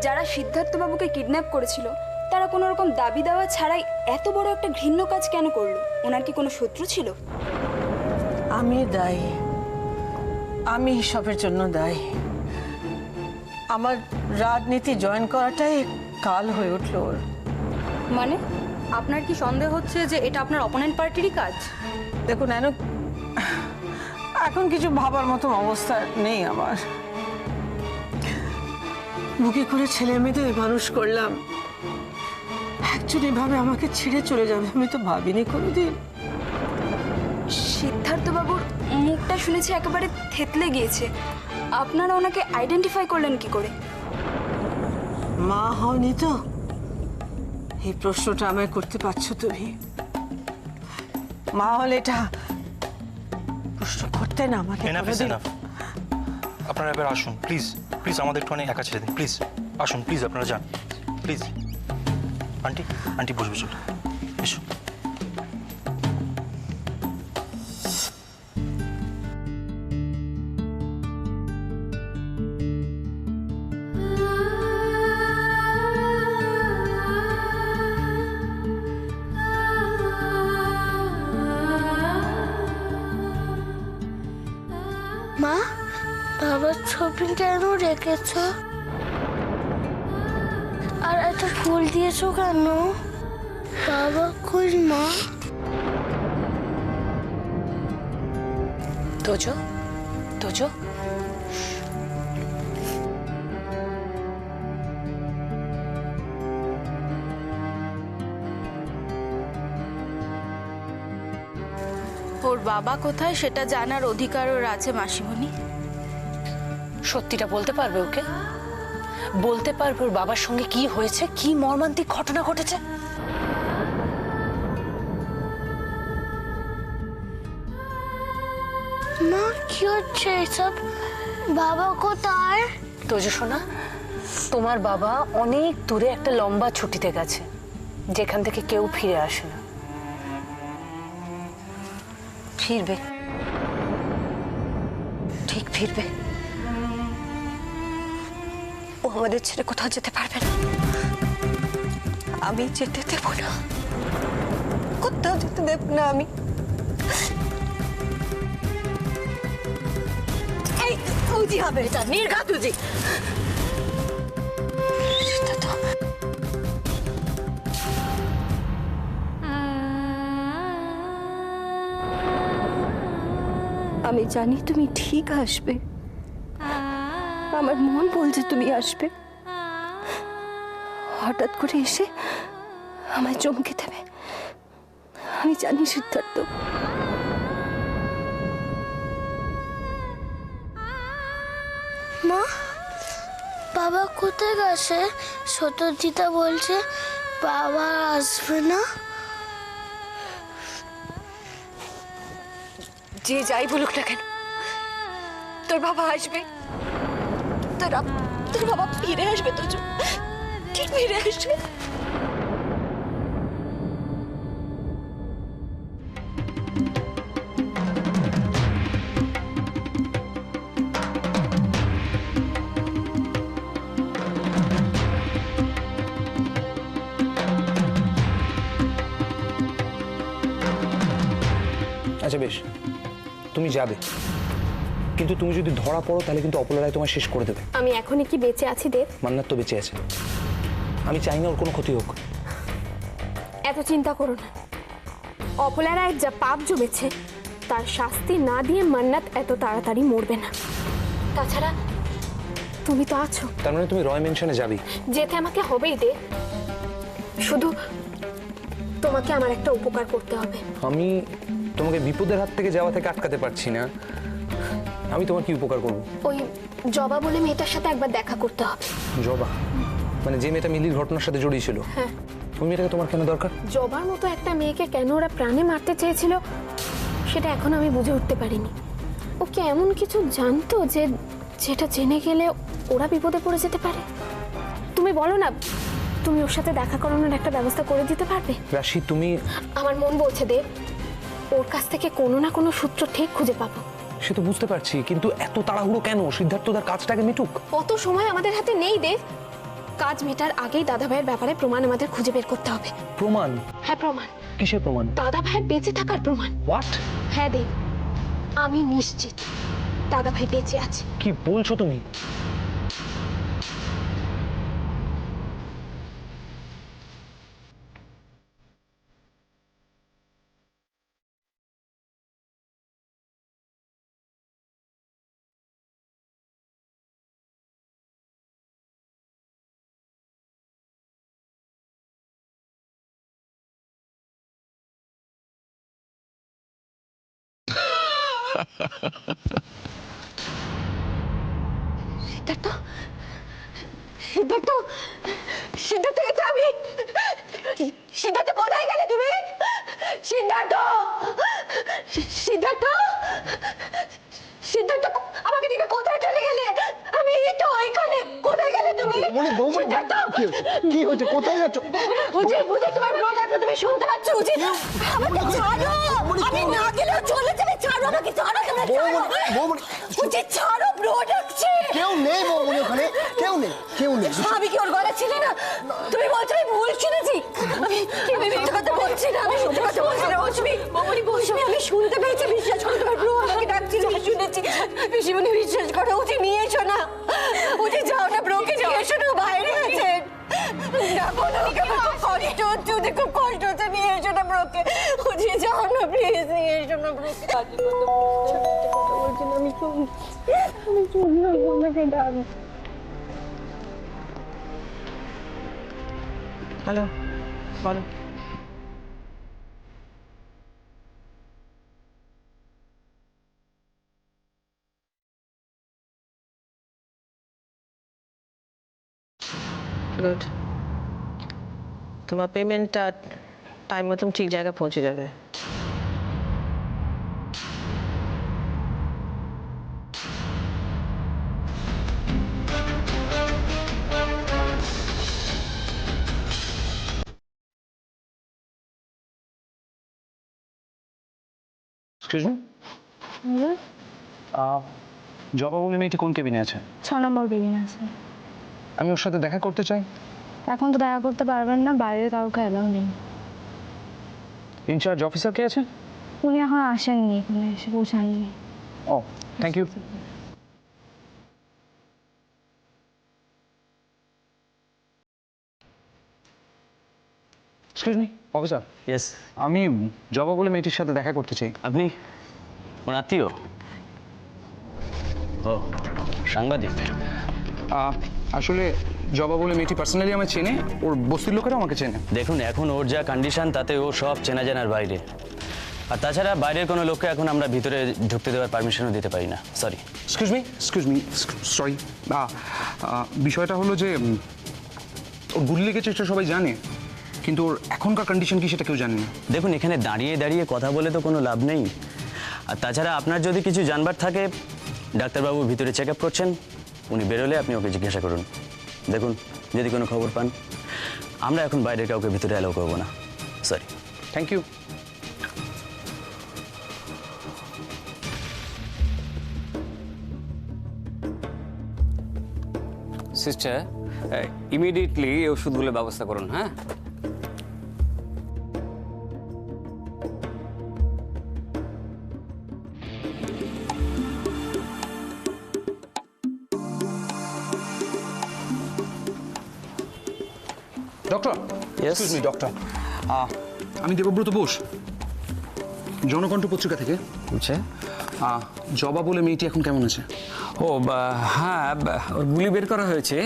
যারা সিদ্ধার্থ বাবুকে কিডন্যাপ করেছিল তারা কোনো রকম দাবি দেওয়া ছাড়াই এত বড় একটা ঘৃণ্য কাজ কেন করলো? ওনার কি কোনো শত্রু ছিল? আমি দায়ী, আমি সবের জন্য দায়ী। আমার রাজনীতি জয়েন করাটাই কাল হয়ে উঠল ওর। মানে আপনার কি সন্দেহ হচ্ছে যে এটা আপনার অপোনেন্ট পার্টিরই কাজ? দেখুন এখন কিছু ভাবার মতো অবস্থা নেই আমার। বুকে করে ছেলে মেয়েদের মানুষ করলাম, একজন এভাবে আমাকে ছেড়ে চলে যাবে আমি তো ভাবিনি কোনোদিন। সিদ্ধার্থ বাবুর মুখটা শুনেছি একেবারে থেতলে গিয়েছে। আপনারা ওনাকে আইডেন্টিফাই করলেন কি করে? মা হওনি তো? এই প্রশ্নটা আমায় করতে পারছো তুমি? মা হলে এটা প্রশ্ন করতে না আমাকে। আপনারা এবার আসুন প্লিজ, প্লিজ আমাদের একটু অনেক একা ছেড়ে দিন প্লিজ। আসুন প্লিজ, আপনারা যান প্লিজ। আন্টি, আন্টি বসবে চলো, এসো। মা, বাবার ছবি কেন রেখেছ? আর এত ফুল দিয়েছো কেন? বাবা কই মা? তোজো, তোজো, ওর বাবা কোথায় সেটা জানার অধিকার ওর আছে মাসিমণি। সত্যিটা বলতে পারবে ওকে? বলতে পারবে ওর বাবার সঙ্গে কি হয়েছে, কি মর্মান্তিক ঘটনা ঘটেছে? মা কি হচ্ছে এসব? বাবা কোথায়? তোজো শোনা, তোমার বাবা অনেক দূরে একটা লম্বা ছুটিতে গেছে, যেখান থেকে কেউ ফিরে আসে না। ফিরবে, ঠিক ফিরবে। ও আমাদের ছেড়ে কোথাও যেতে পারবে না। আমি যেতে দেব না, কোথাও যেতে দেব না আমি। এই তুজি হবে, এটা নির্ঘাত তুজি। সেটা তো আমি জানি তুমি ঠিক আসবে, আমার মন বলছে তুমি আসবে। হঠাৎ করে এসে আমায় চমকে দেবে, আমি জানি সিদ্ধার্থ। মা, বাবা কোথায় গেছে? সত্যজিৎ বলছে বাবা আসবে না। যে যাই বলুক না কেন, তোর বাবা আসবে। তোর বাবা ফিরে আসবে, তো ঠিক ফিরে আসবে। আচ্ছা বেশ, তুমি যাবে, কিন্তু তুমি যদি ধরা পড়ো তাহলে কিন্তু অপলা রায় তোমার শেষ করে দেবে। আমি এখনই কি বেঁচে আছি দেব? মান্নাত তো বেঁচে আছে, আমি চাই না ওর কোনো ক্ষতি হোক। এত চিন্তা করো না, অপলা রায়ের যা পাপ জমেছে তার শাস্তি না দিয়ে মান্নাত এত তাড়াতাড়ি মরবে না। তাছাড়া তুমি তো আছো। তার মানে তুমি রয় মেনশনে যাবি? যেতে আমাকে হবেই দে, শুধু তোমাকে আমার একটা উপকার করতে হবে। আমি তোমাকে বিপদের হাত থেকে যাওয়া থেকে আটকাতে পারছি না, আমি তোমার কি উপকার করব? ওই জবা বলে মেয়েটার সাথে একবার দেখা করতে হবে। জবা মানে যে মেয়েটা মিলির ঘটনার সাথে জড়িয়ে ছিল? হ্যাঁ। ওই মেয়েটাকে তোমার কেন দরকার? জবার মতো একটা মেয়েকে কেন ওরা প্রাণে মারতে চেয়েছিল সেটা এখনো আমি বুঝে উঠতে পারিনি। ও কি এমন কিছু জানতো যে যেটা জেনে গেলে ওরা বিপদে পড়ে যেতে পারে? তুমি বলো না, তুমি ওর সাথে দেখা করানোর একটা ব্যবস্থা করে দিতে পারবে? রাশি তুমি... আমার মন বলছে দেব, ওর কাছ থেকে কোনো না কোনো সূত্র ঠিক খুঁজে পাবো। সে তো বুঝতে পারছি, কিন্তু এত তাড়াহুড়ো কেন? সিদ্ধার্থ তার কাজটাকে মিটুক। অত সময় আমাদের হাতে নেই দেব, কাজ মেটার আগেই দাদা ভাইয়ের ব্যাপারে প্রমাণ আমাদের খুঁজে বের করতে হবে। প্রমাণ? হ্যাঁ প্রমাণ। কিসের প্রমাণ? দাদা ভাইয়ের বেঁচে থাকার প্রমাণ। হোয়াট? হ্যাঁ দেব, আমি নিশ্চিত দাদা ভাই বেঁচে আছে। কি বলছো তুমি? সিদ্ধার্থ, সিদ্ধার্থ, সিদ্ধার্থ এটা আমি। সিদ্ধার্থ কোথায় গেলে তুমি? সিদ্ধার্থ, সিদ্ধার্থ, সিদ্ধার্থ আমাকে দিকে কোথায় চলে গেলে? আমি তো ওইখানে, কোথায় গেলে তুমি? সিদ্ধার্থ, কি হয়েছে? কোথায় যাচ্ছ? বুঝে বুঝে তোমার ব্রোটাকে তুমি শুনতে পাচ্ছ? বুঝে আমাকে ছাড়ো, আমি না গেলেও চলে যাবে। ছাড়ো আমাকে, ছাড়ো তোমরা, ছাড়ো বুঝে, ছাড়ো ব্রো ডাকছে। কেউ নেই বৌমনি ওখানে, কেউ নেই, কেউ নেই। আমি কি ওর গলা ছিলে না? তুমি বলছো আমি ভুল শুনেছি? আমি মিথ্যে কথা বলছি না, আমি সত্যি কথা বলছি না। মৌসুমি, মৌসুমি, আমি শুনতে পেয়েছি, বিশ্বাস করো তোমার ব্রো আমাকে ডাকছিল, আমি শুনেছি। পিসিমণি বিশ্বাস করো, উঠে নিয়ে এসো না, উঠে যাও না, ব্রোকে নিয়ে এসো না, বাইরে আছেন। না বলুনিকে আমার খুব কষ্ট হচ্ছে, ওদের খুব কষ্ট হচ্ছে, নিয়ে এসো না ব্রোকে, উঠে যাও না প্লিজ, নিয়ে এসো না ব্রোকে। আমি শুনতে ডাক। হ্যালো, বলো। গুড, তোমার পেমেন্টটা টাইম মতন ঠিক জায়গায় পৌঁছে যাবে। এক্সকিউজ মি, জবা বলে মেয়েটি কোন কেবিনে আছে? 6 নম্বর বেরিয়ে আছে। আমি ওর সাথে দেখা করতে চাই। এখন তো দেখা করতে পারবেন না, বাইরে কাউকে অ্যালাউ নেই। ইনচার্জ অফিসার কে আছে? উনি এখন আসেননি, এখানে এসে পৌঁছাননি। ও, thank you. Excuse me, officer. Yes, আমি জবা বলে মেয়েটির সাথে দেখা করতে চাই। আপনি ওর আত্মীয়? ও, সাংবাদিক। আসলে জবা বলে মেয়েটি পার্সোনালি আমার চেনে, ওর বস্তির লোকেরা আমাকে চেনে। দেখুন, এখন ওর যা কন্ডিশন তাতে ও সব চেনা জানার বাইরে। আর তাছাড়া বাইরের কোনো লোককে এখন আমরা ভিতরে ঢুকতে দেওয়ার পারমিশনও দিতে পারি না। সরি। Excuse me, sorry. বিষয়টা হলো যে ওর গুলি লেগেছে সেটা সবাই জানে, কিন্তু ওর এখনকার কন্ডিশন কি সেটা কেউ জানে না। দেখুন, এখানে দাঁড়িয়ে দাঁড়িয়ে কথা বলে তো কোনো লাভ নেই। আর তাছাড়া আপনার যদি কিছু জানবার থাকে, ডাক্তারবাবু ভিতরে চেক আপ করছেন, উনি বেরোলে আপনি ওকে জিজ্ঞাসা করুন। দেখুন, যদি কোনো খবর পান, আমরা এখন বাইরের কাউকে ভিতরে অ্যালাউ করবো না। Sorry. Thank you. Sister, immediately এই ওষুধগুলোর ব্যবস্থা করুন। হ্যাঁ, ডক্টর। এক্সকিউজ মি ডক্টর, আমি দেবব্রত বোস, জনকণ্ঠ পত্রিকা থেকে। বুঝছে? জবা বলে মেয়েটি এখন কেমন আছে? ও হ্যাঁ, ওর গুলি বের করা হয়েছে,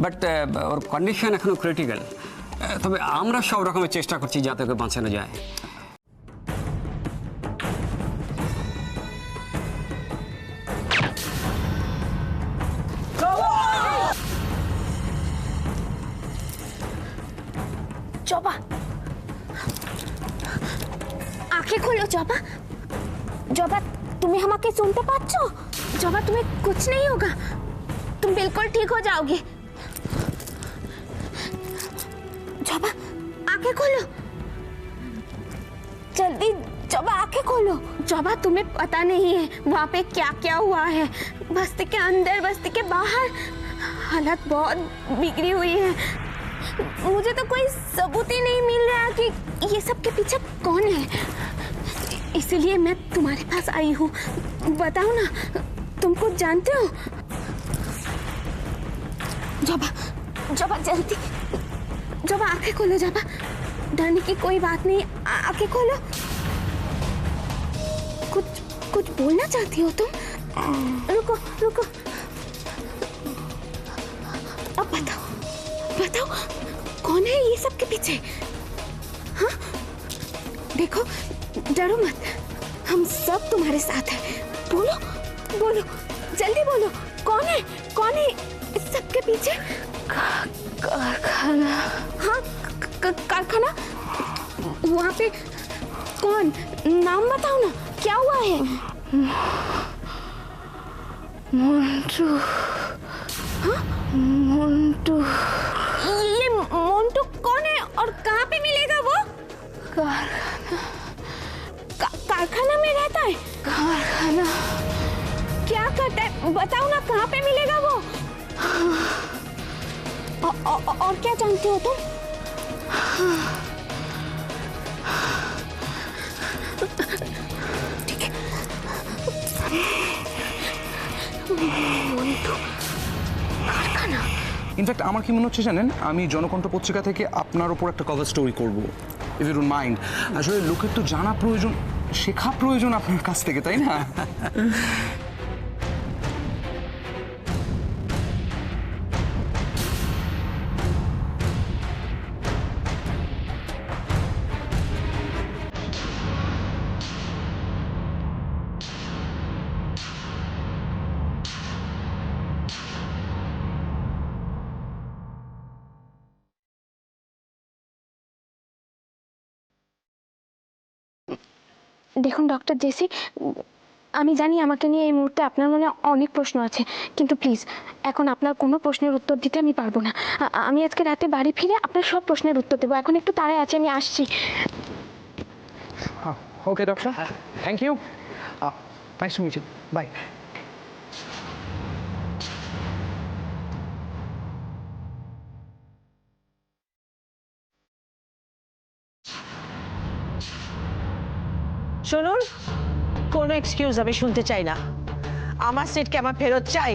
বাট ওর কন্ডিশন এখনো ক্রিটিক্যাল। তবে আমরা সব রকমের চেষ্টা করছি যাতে ওকে বাঁচানো যায়। जबा, आंखें खोलो जबा। जबा, तुम्हें हमारे सुनते पाच्छो? जबा, तुम्हें कुछ नहीं होगा, तुम बिल्कुल ठीक हो जाओगे। जबा, आंखें खोलो जल्दी। जबा, आंखें खोलो। जबा, तुम्हें पता नहीं है वहाँ पे क्या क्या हुआ है, बस्ती के अंदर, बस्ती के बाहर। हालत बहुत बिगड़ी हुई है। मुझे तो कोई सबूत ही नहीं मिल रहा कि ये सब के पीछे कौन है। इसीलिए मैं तुम्हारे पास आई हूँ। बताओ ना, तुम कुछ जानते हो? जबा जबा जल्दी, जबा आंखें खोलो। जबा, डरने की कोई बात नहीं, आंखें खोलो। कुछ कुछ बोलना चाहती हो तुम? रुको रुको, अब बताओ बताओ, कौन है ये सब के पीछे? हाँ, देखो, डरो मत, हम सब तुम्हारे साथ हैं। बोलो बोलो, जल्दी बोलो, कौन है इस सब के पीछे? कारखाना। हाँ, कारखाना। वहाँ पे कौन? नाम बताओ ना, क्या हुआ है? मोंटू। हाँ, मोंटू। ये मोंटू कौन है और कहाँ पे मिलेगा वो? कारखाना। कारखाना में रहता है? कारखाना क्या करता है बताओ ना, कहाँ पे मिलेगा वो? और क्या जानते हो तुम? ठीक है। कारখানা। ইনফ্যাক্ট আমার কি মনে হচ্ছে জানেন, আমি জনকণ্ঠ পত্রিকা থেকে আপনার ওপর একটা কভার স্টোরি করব, ইফ ইউ ডোন্ট মাইন্ড। আসলে লোকের তো জানা প্রয়োজন, শেখা প্রয়োজন আপনার কাছ থেকে, তাই না? দেখুন ডক্টর জেসি, আমি জানি আমাকে নিয়ে এই মুহূর্তে আপনার মনে অনেক প্রশ্ন আছে, কিন্তু প্লিজ এখন আপনার কোনো প্রশ্নের উত্তর দিতে আমি পারবো না। আমি আজকে রাতে বাড়ি ফিরে আপনার সব প্রশ্নের উত্তর দেবো। এখন একটু তাড়ায় আছে, আমি আসছি। Okay doctor, thank you, nice to meet you, bye. শুনুন, কোনো এক্সকিউজ আমি শুনতে চাই না। আমার সিটকে আমার ফেরত চাই,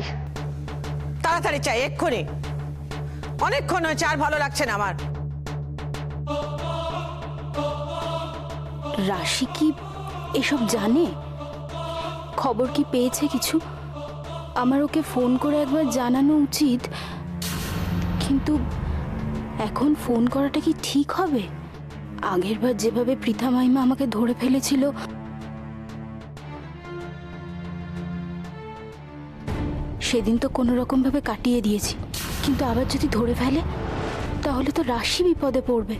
তাড়াতাড়ি চাই, এক্ষুনি। অনেকক্ষণ হয়েছে, আর ভালো লাগছে না আমার। রাশি কি এসব জানে? খবর কি পেয়েছে কিছু? আমার ওকে ফোন করে একবার জানানো উচিত, কিন্তু এখন ফোন করাটা কি ঠিক হবে? আগেরবার যেভাবে পৃথা মাইমা আমাকে ধরে ফেলেছিল, সেদিন তো কোনো রকম ভাবে কাটিয়ে দিয়েছি, কিন্তু আবার যদি ধরে ফেলে তাহলে তো রাশি বিপদে পড়বে।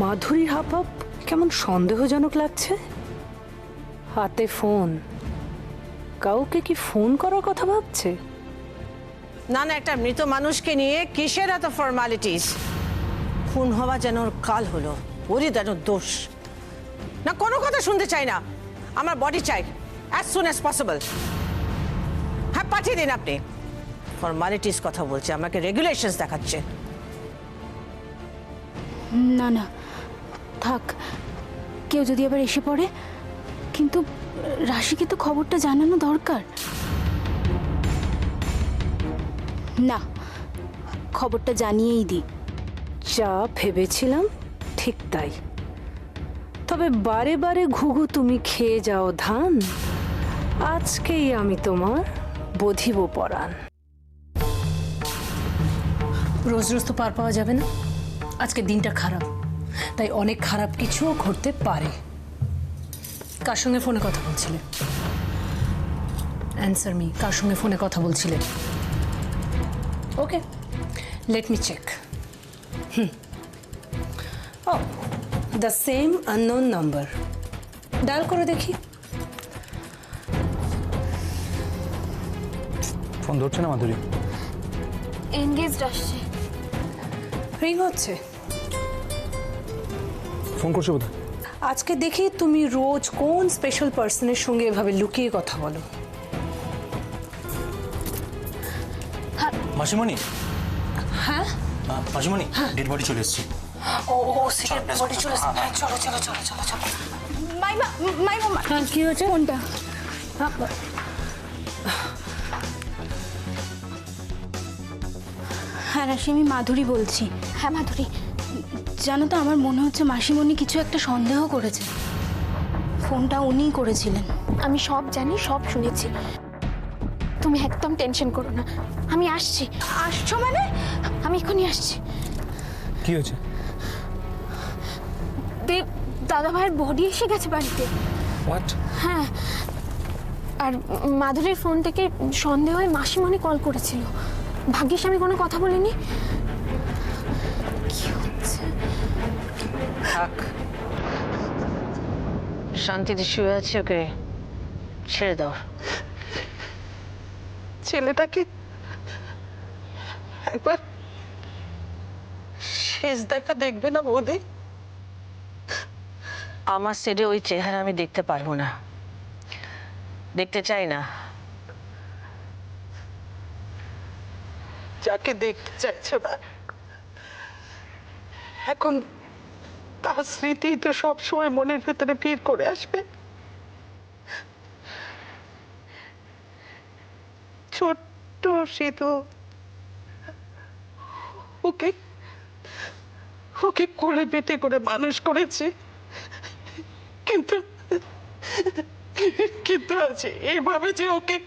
মাধুরীর হাবভাব কেমন সন্দেহজনক লাগছে। হাতে ফোন, কাউকে কি ফোন করার কথা ভাবছে? না না, একটা মৃত মানুষকে নিয়ে কিসের এত ফর্মালিটিস? খুন হওয়া যেন ওর কাল হলো, ওরই যেন দোষ। না, কোনো কথা শুনতে চাই না, আমার বডি চাই অ্যাজ সুন অ্যাজ পসিবল। হ্যাঁ, পাঠিয়ে দিন আপনি। ফর্মালিটিস কথা বলছে, আমাকে রেগুলেশনস দেখাচ্ছে। না না, থাক, কেউ যদি আবার এসে পড়ে। কিন্তু রাশিকে তো খবরটা জানানো দরকার। না, খবরটা জানিয়েই দিই। যা ভেবেছিলাম ঠিক তাই। তবে বারে বারে ঘুঘু তুমি খেয়ে যাও ধান, আজকেই আমি তোমার বধিব পরাণ। রোজ রোজ তো পার পাওয়া যাবে না, আজকে দিনটা খারাপ, তাই অনেক খারাপ কিছুও ঘটতে পারে। কার সঙ্গে ফোনে কথা বলছিলে? অ্যান্সার মি, কার সঙ্গে ফোনে কথা বলছিলে? Okay, let me check. ও, the same unknown number. Dial করে দেখি। ফোন ধরছে না মাধুরী। এনগেজড আসছে। রিং হচ্ছে। ফোন করছো বোধ আজকে দেখি তুমি রোজ কোন স্পেশাল পার্সনের সঙ্গে এভাবে লুকিয়ে কথা বলো। মাসিমণি, হ্যাঁ মাসিমণি, ডেড বডি চলে এসেছে। ও বডি চলে এসেছে। হ্যাঁ, চলো চলো চলো চলো চলো। মাইমা মাইমা হ্যাঁ, কি হয়েছে? কোনটা? হ্যাঁ রাশি, আমি মাধুরী বলছি। হ্যাঁ মাধুরী, জানো তো, আমার মনে হচ্ছে মাসিমণি কিছু একটা সন্দেহ করেছে। ফোনটা উনিই করেছিলেন। আমি সব জানি, সব শুনেছি। তুমি একদম টেনশন করো না, আমি আসছি। আসছো মানে? আমি এখনই আসছি। কি হয়েছে? দেব দাদা ভাইয়ের বডি এসে গেছে বাড়িতে। হোয়াট? হ্যাঁ, আর মাধুরীর ফোন থেকে সন্দেহ হয়ে মাসিমণি কল করেছিল। ভাগ্যিস আমি কোনো কথা বলিনি। কি হচ্ছে? থাক, শান্তিতে শুয়ে আছে, ওকে ছেড়ে দাও। ছেলেটাকে একবার শেষ দেখা দেখবে না বৌদি? আমার সেটে ওই চেহারা আমি দেখতে পারবো না, দেখতে চাই না। যাকে দেখতে চাইছে না, এখন তার স্মৃতি তো সবসময় মনের ভেতরে ভিড় করে আসবে। ছোট্ট সিধু, ওকে ওকে কোলে পেটে করে মানুষ করেছে, কিন্তু কিন্তু আছে এইভাবে যে ওকে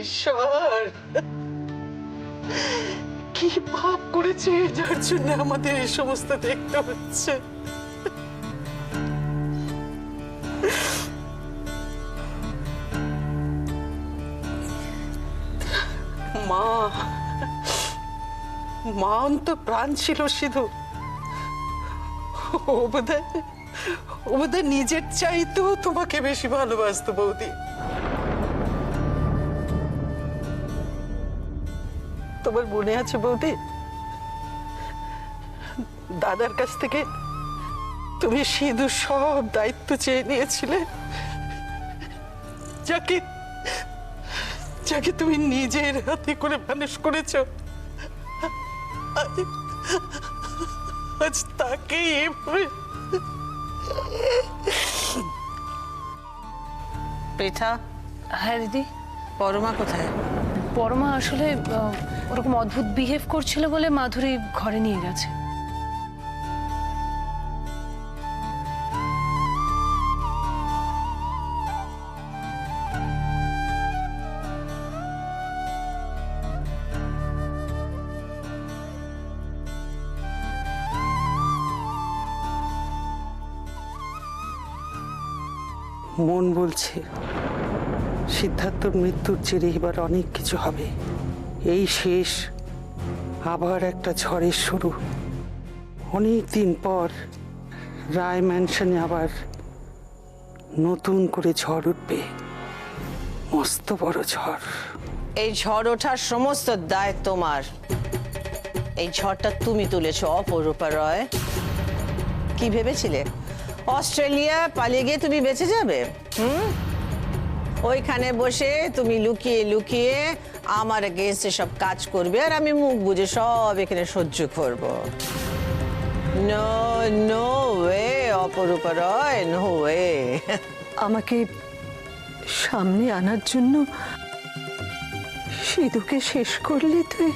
ঈশ্বর কি পাপ করেছে যার জন্য আমাদের এই সমস্ত দেখতে হচ্ছে। মা মা অন্ত প্রাণ ছিল সিধু। ও বোধহয় নিজের চাইতেও তোমাকে বেশি ভালোবাসতো বৌদি। তোমার মনে আছে বৌদি, দাদার কাছ থেকে তুমি সিধু সব দায়িত্ব চেয়ে নিয়েছিলে, যাকে যাকে তুমি নিজের হাতে করে মানুষ করেছো। আজ তাকে এভাবে। পৃথা, হ্যাঁ দিদি। পরমা কোথায়? পরমা আসলে ওরকম অদ্ভুত বিহেভ করছিল বলে মাধুরী ঘরে নিয়ে গেছে। মন বলছে সিদ্ধার্থর মৃত্যুর জেরে এবার অনেক কিছু হবে। এই শেষ, আবার একটা ঝড়ের শুরু। অনেক দিন পর রায় ম্যানশনে আবার নতুন করে ঝড় উঠবে, মস্ত বড় ঝড়। এই ঝড় ওঠার সমস্ত দায় তোমার। এই ঝড়টা তুমি তুলেছো অপরূপা রয়। কি ভেবেছিলে অস্ট্রেলিয়া পালিয়ে গিয়ে তুমি বেঁচে যাবে? ওইখানে বসে তুমি লুকিয়ে লুকিয়ে আমার এগেইনস্টে সব কাজ করবে, আর আমি মুখ বুজে সব এখানে সহ্য করব। নো নো ওয়ে অপরূপা রয়, নো ওয়ে। আমাকে সামনে আনার জন্য সিধুকে শেষ করলি তুই?